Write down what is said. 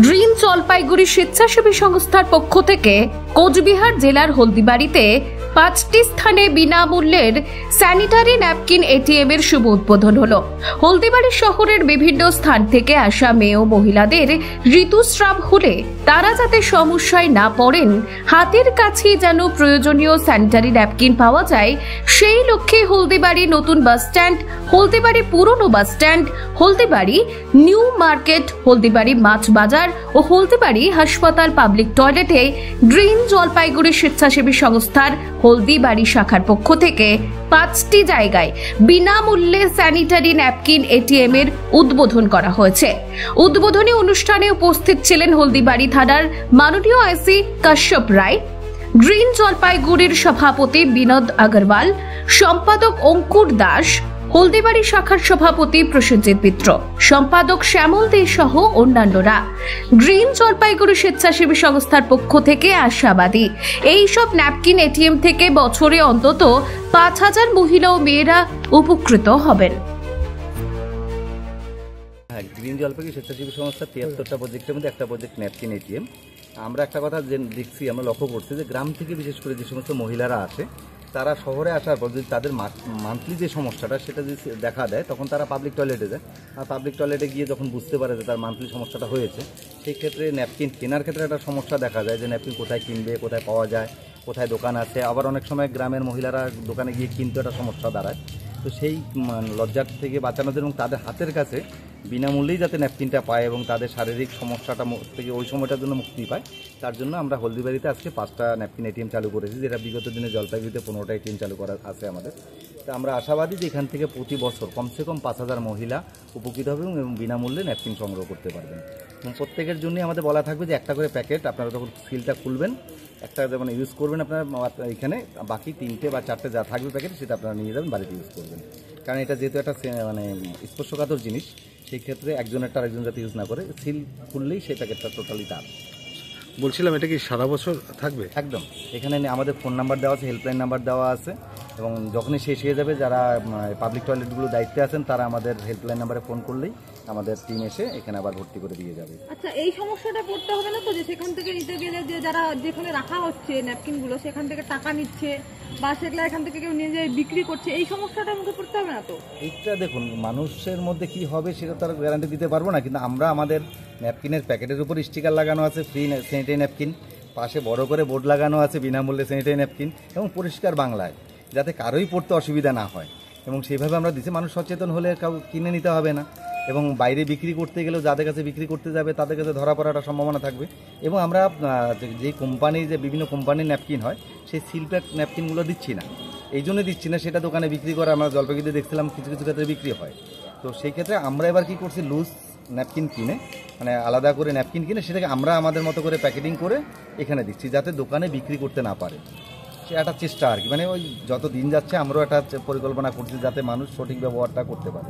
Green Jalpaiguri স্বেচ্ছাসেবী সংস্থার পক্ষ থেকে কোচবিহার জেলার হলদিবাড়িতে 5টি স্থানে বিনামূল্যের স্যানিটারি ন্যাপকিন এটিএম এর শুভ উদ্বোধন হলো। হলদিবাড়ি শহরের বিভিন্ন স্থান থেকে আসা মেয়ে ও মহিলাদের ঋতুস্রাব হলে তারা যাতে সমস্যায় না পড়েন, হাতের কাছে যেন প্রয়োজনীয় স্যানিটারি ন্যাপকিন পাওয়া যায়, সেই লক্ষ্যে হলদিবাড়ি নতুন বাস স্ট্যান্ড, হলদিবাড়ি পুরনো bus stand, Haldibari new market, Haldibari মাছ বাজার ও হলদিবাড়ি হাসপাতাল পাবলিক টয়লেটে গ্রিন জলপাইগুড়ি স্বেচ্ছাসেবী সংস্থার হলদিবাড়ি শাখার পক্ষ থেকে 5টি জায়গায় বিনামূল্যে স্যানিটারি ন্যাপকিন এটিএম এর উদ্বোধন করা হয়েছে। উদ্বোধনী অনুষ্ঠানে উপস্থিত ছিলেন হলদিবাড়ি থানার মাননীয় আইসি কাশ্যপ রায়, গ্রিন জলপাইগুড়ির সভাপতি বিনোদ আগরওয়াল, সম্পাদক অঙ্কুর দাস, হলদিবাড়ি শাখার সভাপতি প্রসেনজিৎ মিত্র, সম্পাদক শ্যামল দে সহ অন্যান্যরা। গ্রিন জলপাইগুড়ি স্বেচ্ছাসেবী সংস্থার পক্ষ থেকে আশাবাদী এইসব ন্যাপকিন এটিএম থেকে বছরে অন্তত 5,000 মহিলা ও মেয়েরা উপকৃত হবেন। গ্রিন জলপাইগুড়ি স্বেচ্ছাসেবী সংস্থা 73টা প্রজেক্টের মধ্যে একটা প্রজেক্ট ন্যাপকিন এটিএম। আমরা একটা কথা দেখছি, আমরা লক্ষ্য করছি যে গ্রাম থেকে বিশেষ করে যে সমস্ত মহিলারা আসে, তারা শহরে আসার পর যদি তাদের মান্থলি যে সমস্যাটা সেটা যদি দেখা দেয়, তখন তারা পাবলিক টয়লেটে যায়। আর পাবলিক টয়লেটে গিয়ে যখন বুঝতে পারে যে তার মান্থলি সমস্যাটা হয়েছে, সেই ক্ষেত্রে ন্যাপকিন কেনার ক্ষেত্রে একটা সমস্যা দেখা যায় যে ন্যাপকিন কোথায় কিনবে, কোথায় পাওয়া যায়, কোথায় দোকান আছে। আবার অনেক সময় গ্রামের মহিলারা দোকানে গিয়ে কিনতে একটা সমস্যা দাঁড়ায়। তো সেই লজ্জার থেকে বাঁচানোদের এবং তাদের হাতের কাছে বিনামূল্যেই যাতে ন্যাপকিনটা পায় এবং তাদের শারীরিক সমস্যাটা থেকে ওই সময়টার জন্য মুক্তি পায়, তার জন্য আমরা হলদিবাড়িতে আজকে 5টা ন্যাপকিন এটিএম চালু করেছি, যেটা বিগত দিনে জলপাইগুড়িতে 15টা এটিএম চালু করা আছে আমাদের। তো আমরা আশাবাদী যে এখান থেকে প্রতি বছর কমসে কম 5,000 মহিলা উপকৃত হবে এবং বিনামূল্যে ন্যাপকিন সংগ্রহ করতে পারবেন। এবং প্রত্যেকের জন্যই আমাদের বলা থাকবে যে একটা করে প্যাকেট আপনারা যখন সিলটা খুলবেন, একটা যেমন ইউজ করবেন আপনারা এখানে, বাকি 3টে বা 4টে যা থাকবে প্যাকেট সেটা আপনারা নিয়ে যাবেন, বাড়িতে ইউজ করবেন। কারণ এটা যেহেতু একটা স্পর্শকাতর জিনিস, সেই ক্ষেত্রে একজনেরটা আরেকজন যাতে ইউজ না করে, সিল খুললেই সেই প্যাকেটটা টোটালি তার। বলছিলাম, এটা কি সারা বছর থাকবে? একদম। এখানে আমাদের ফোন নাম্বার দেওয়া আছে, হেল্পলাইন নাম্বার দেওয়া আছে, এবং যখনই শেষ হয়ে যাবে যারা পাবলিক টয়লেটগুলো দায়িত্বে আছেন তারা আমাদের হেল্পলাইন নাম্বারে ফোন করলেই আমাদের টিম এসে এখানে আবার ভর্তি করে দিয়ে যাবে। আচ্ছা, এই সমস্যাটা পড়তে হবে না তো যে সেখান থেকে নিতে গেলে যে যারা যেখানে রাখা হচ্ছে ন্যাপকিনগুলো সেখান থেকে টাকা নিচ্ছে বা সেগুলো এখান থেকে কেউ নিয়ে যায় বিক্রি করছে, এই সমস্যাটার মুখে পড়তে হবে না তো? এইটা দেখুন, মানুষের মধ্যে কি হবে সেটা তো আর গ্যারান্টি দিতে পারবো না, কিন্তু আমরা আমাদের ন্যাপকিনের প্যাকেটের উপর স্টিকার লাগানো আছে ফ্রি স্যানিটারি ন্যাপকিন, পাশে বড় করে বোর্ড লাগানো আছে বিনামূল্যে স্যানিটারি ন্যাপকিন, এবং পরিষ্কার বাংলায়, যাতে কারোই পড়তে অসুবিধা না হয়। এবং সেইভাবে আমরা দিচ্ছি, মানুষ সচেতন হলে কাউ কিনে নিতে হবে না, এবং বাইরে বিক্রি করতে গেলেও যাদের কাছে বিক্রি করতে যাবে তাদের কাছে ধরা পড়ার একটা সম্ভাবনা থাকবে। এবং আমরা যে কোম্পানির যে বিভিন্ন কোম্পানির ন্যাপকিন হয়, সেই সিলপ্যাক ন্যাপকিনগুলো দিচ্ছি না। এই জন্য দিচ্ছি না, সেটা দোকানে বিক্রি করে আমরা জলপাইগুড়িতে দেখছিলাম কিছু কিছু ক্ষেত্রে বিক্রি হয়। তো সেই ক্ষেত্রে আমরা এবার কী করছি, লুজ ন্যাপকিন কিনে, আলাদা করে ন্যাপকিন কিনে সেটাকে আমরা আমাদের মতো করে প্যাকেটিং করে এখানে দিচ্ছি, যাতে দোকানে বিক্রি করতে না পারে। সে একটা চেষ্টা আর কি, ওই যত দিন যাচ্ছে আমরাও একটা পরিকল্পনা করছি যাতে মানুষ সঠিক ব্যবহারটা করতে পারে।